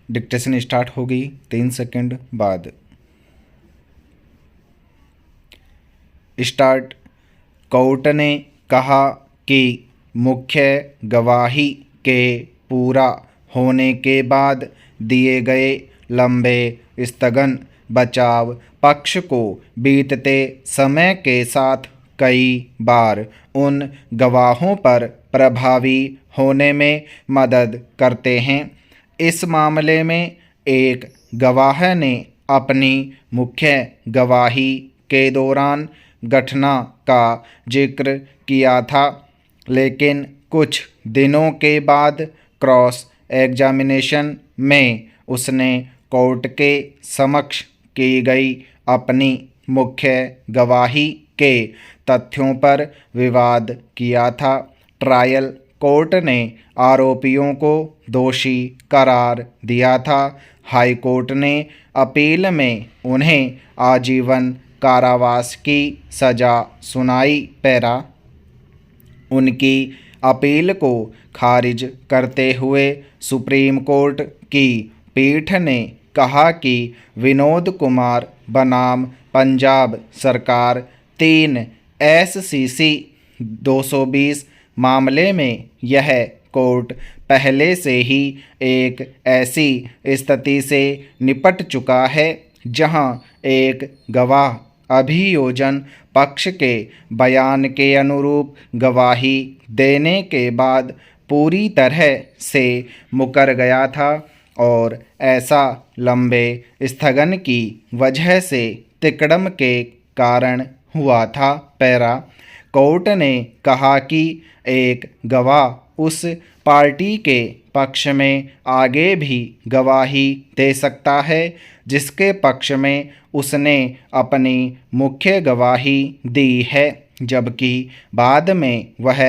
Dictation start होगी 3 second बाद। Start. Court ने कहा कि मुख्य गवाही के पूरा होने के बाद दिए गए लंबे स्थगन बचाव पक्ष को बीतते समय के साथ कई बार उन गवाहों पर प्रभावी होने में मदद करते हैं। इस मामले में एक गवाह ने अपनी मुख्य गवाही के दौरान घटना का जिक्र किया था, लेकिन कुछ दिनों के बाद क्रॉस एग्जामिनेशन में उसने कोर्ट के समक्ष की गई अपनी मुख्य गवाही के तथ्यों पर विवाद किया था। ट्रायल कोर्ट ने आरोपियों को दोषी करार दिया था। हाई कोर्ट ने अपील में उन्हें आजीवन कारावास की सज़ा सुनाई। पैरा। उनकी अपील को खारिज करते हुए सुप्रीम कोर्ट की पीठ ने कहा कि विनोद कुमार बनाम पंजाब सरकार 3 SCC 220 मामले में यह कोर्ट पहले से ही एक ऐसी स्थिति से निपट चुका है जहां एक गवाह अभियोजन पक्ष के बयान के अनुरूप गवाही देने के बाद पूरी तरह से मुकर गया था और ऐसा लंबे स्थगन की वजह से तिकड़म के कारण हुआ था। पैरा। कोर्ट ने कहा कि एक गवाह उस पार्टी के पक्ष में आगे भी गवाही दे सकता है जिसके पक्ष में उसने अपनी मुख्य गवाही दी है, जबकि बाद में वह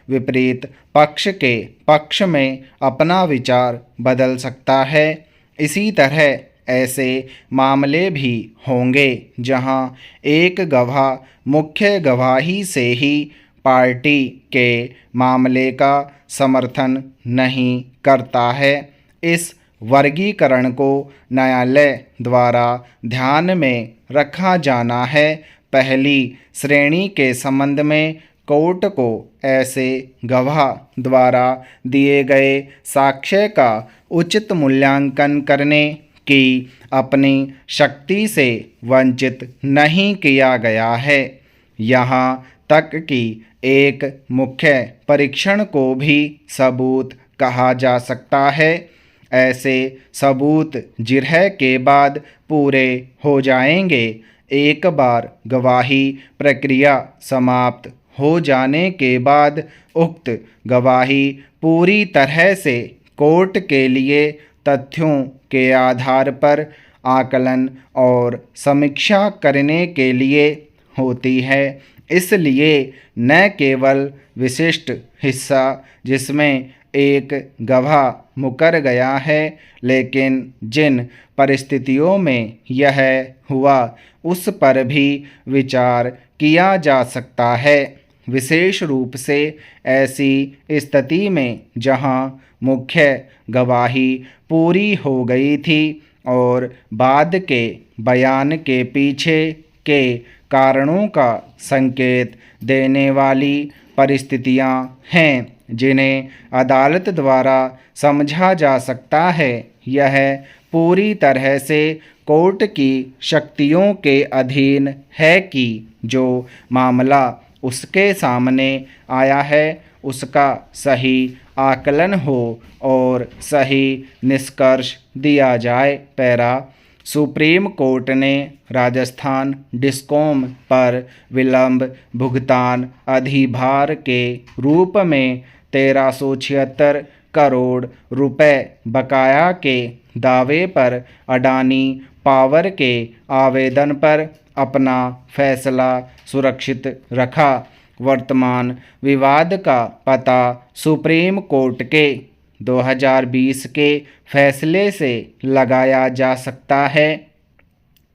विपरीत पक्ष के पक्ष में अपना विचार बदल सकता है। इसी तरह ऐसे मामले भी होंगे जहां एक गवाह मुख्य गवाही से ही पार्टी के मामले का समर्थन नहीं करता है। इस वर्गीकरण को न्यायालय द्वारा ध्यान में रखा जाना है। पहली श्रेणी के संबंध में कोर्ट को ऐसे गवाह द्वारा दिए गए साक्ष्य का उचित मूल्यांकन करने की अपनी शक्ति से वंचित नहीं किया गया है। यहाँ तक कि एक मुख्य परीक्षण को भी सबूत कहा जा सकता है। ऐसे सबूत जिरह के बाद पूरे हो जाएंगे। एक बार गवाही प्रक्रिया समाप्त हो जाने के बाद उक्त गवाही पूरी तरह से कोर्ट के लिए तथ्यों के आधार पर आकलन और समीक्षा करने के लिए होती है। इसलिए न केवल विशिष्ट हिस्सा जिसमें एक गवाह मुकर गया है, लेकिन जिन परिस्थितियों में यह हुआ उस पर भी विचार किया जा सकता है। विशेष रूप से ऐसी स्थिति में जहां मुख्य गवाही पूरी हो गई थी और बाद के बयान के पीछे के कारणों का संकेत देने वाली परिस्थितियां हैं जिन्हें अदालत द्वारा समझा जा सकता है। यह पूरी तरह से कोर्ट की शक्तियों के अधीन है कि जो मामला उसके सामने आया है उसका सही आकलन हो और सही निष्कर्ष दिया जाए। पैरा। सुप्रीम कोर्ट ने राजस्थान डिस्कॉम पर विलंब भुगतान अधिभार के रूप में 1376 करोड़ रुपए बकाया के दावे पर अडानी पावर के आवेदन पर अपना फैसला सुरक्षित रखा। वर्तमान विवाद का पता सुप्रीम कोर्ट के 2020 के फैसले से लगाया जा सकता है।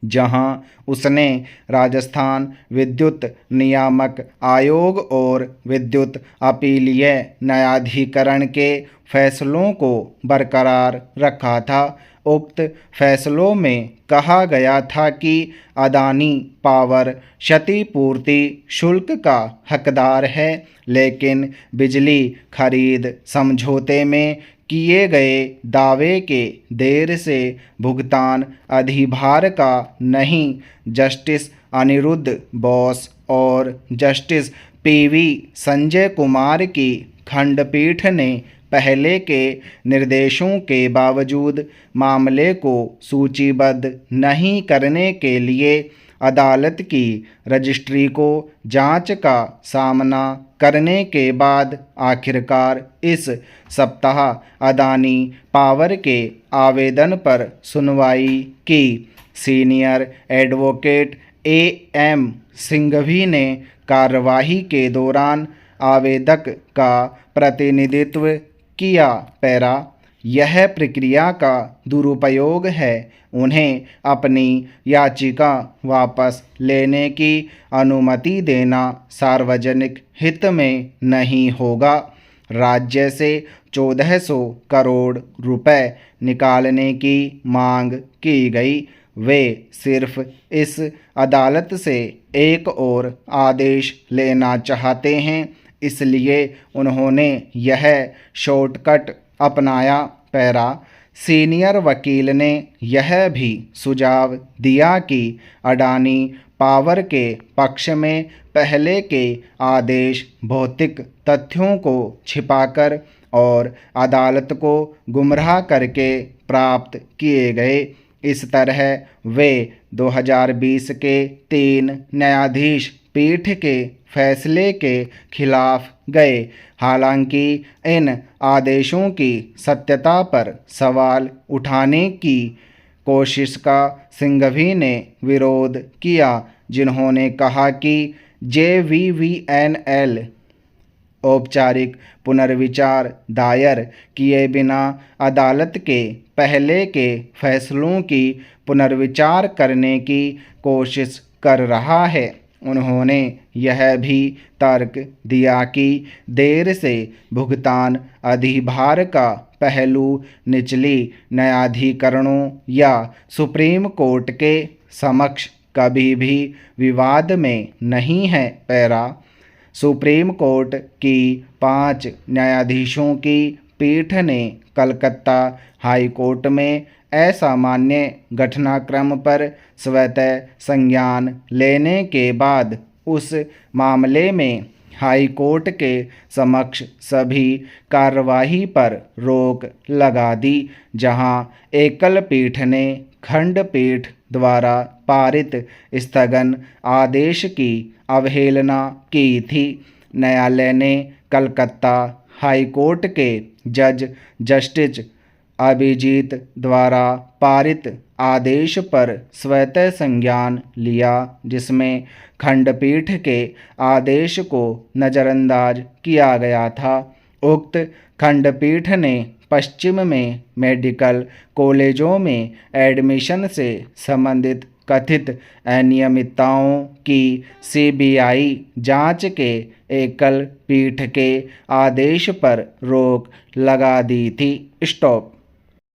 जहां उसने राजस्थान विद्युत नियामक आयोग और विद्युत अपीलीय न्यायाधिकरण के फैसलों को बरकरार रखा था। उक्त फैसलों में कहा गया था कि अदानी पावर क्षतिपूर्ति शुल्क का हकदार है, लेकिन बिजली खरीद समझौते में किए गए दावे के देर से भुगतान अधिभार का नहीं। जस्टिस अनिरुद्ध बोस और जस्टिस पीवी संजय कुमार की खंडपीठ ने पहले के निर्देशों के बावजूद मामले को सूचीबद्ध नहीं करने के लिए अदालत की रजिस्ट्री को जांच का सामना करने के बाद आखिरकार इस सप्ताह अदानी पावर के आवेदन पर सुनवाई की। सीनियर एडवोकेट एएम सिंघवी ने कार्यवाही के दौरान आवेदक का प्रतिनिधित्व किया। पैरा, यह प्रक्रिया का दुरुपयोग है। उन्हें अपनी याचिका वापस लेने की अनुमति देना सार्वजनिक हित में नहीं होगा। राज्य से 1400 करोड़ रुपए निकालने की मांग की गई। वे सिर्फ इस अदालत से एक और आदेश लेना चाहते हैं, इसलिए उन्होंने यह शॉर्टकट अपनाया। पैरा, सीनियर वकील ने यह भी सुझाव दिया कि अडानी पावर के पक्ष में पहले के आदेश भौतिक तथ्यों को छिपाकर और अदालत को गुमराह करके प्राप्त किए गए। इस तरह वे 2020 के 3 न्यायाधीश पीठ के फैसले के खिलाफ गए। हालांकि इन आदेशों की सत्यता पर सवाल उठाने की कोशिश का सिंघवी ने विरोध किया, जिन्होंने कहा कि JVVNL औपचारिक पुनर्विचार दायर किए बिना अदालत के पहले के फैसलों की पुनर्विचार करने की कोशिश कर रहा है। उन्होंने यह भी तर्क दिया कि देर से भुगतान अधिभार का पहलू निचली न्यायाधिकरणों या सुप्रीम कोर्ट के समक्ष कभी भी विवाद में नहीं है। पैरा, सुप्रीम कोर्ट की 5 न्यायाधीशों की पीठ ने कलकत्ता हाई कोर्ट में असामान्य घटनाक्रम पर स्वतः संज्ञान लेने के बाद उस मामले में हाई कोर्ट के समक्ष सभी कार्यवाही पर रोक लगा दी, जहां एकल पीठ ने खंडपीठ द्वारा पारित स्थगन आदेश की अवहेलना की थी। न्यायालय ने कलकत्ता हाई कोर्ट के जज जस्टिस अभिजीत द्वारा पारित आदेश पर स्वतः संज्ञान लिया, जिसमें खंडपीठ के आदेश को नज़रअंदाज किया गया था। उक्त खंडपीठ ने पश्चिम में मेडिकल कॉलेजों में एडमिशन से संबंधित कथित अनियमितताओं की CBI जांच के एकल पीठ के आदेश पर रोक लगा दी थी। स्टॉप।